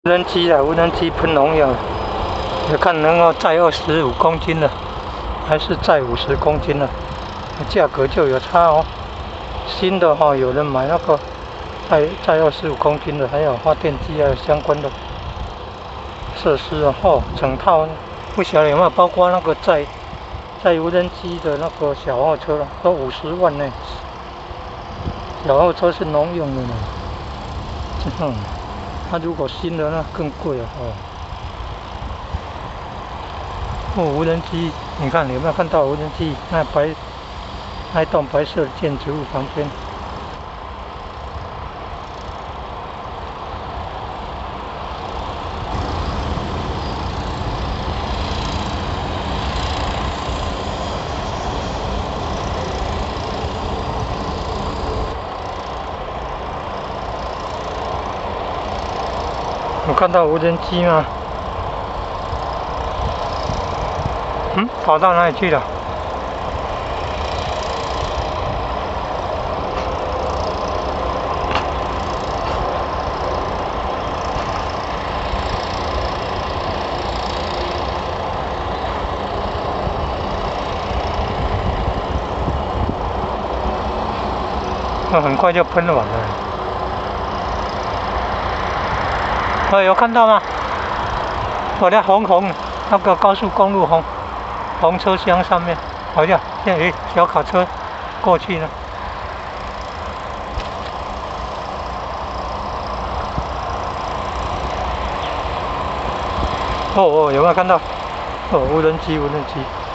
无人机啊，无人机喷农药，也看能够载25公斤的，还是载50公斤的，价格就有差哦。新的哈、有人买那个载25公斤的，还有发电机啊相关的设施啊，整套不晓得有没有包括那个载无人机的那个小货车了，都50万呢。小货车是农用的呢，它如果新的那更贵了无人机，你看有没有看到无人机？那栋白色的建筑物旁边。有看到无人机吗？跑到哪里去了？那很快就喷完了。有看到吗？我在红那个高速公路红车厢上面，好像有小卡车过去了。有没有看到？无人机。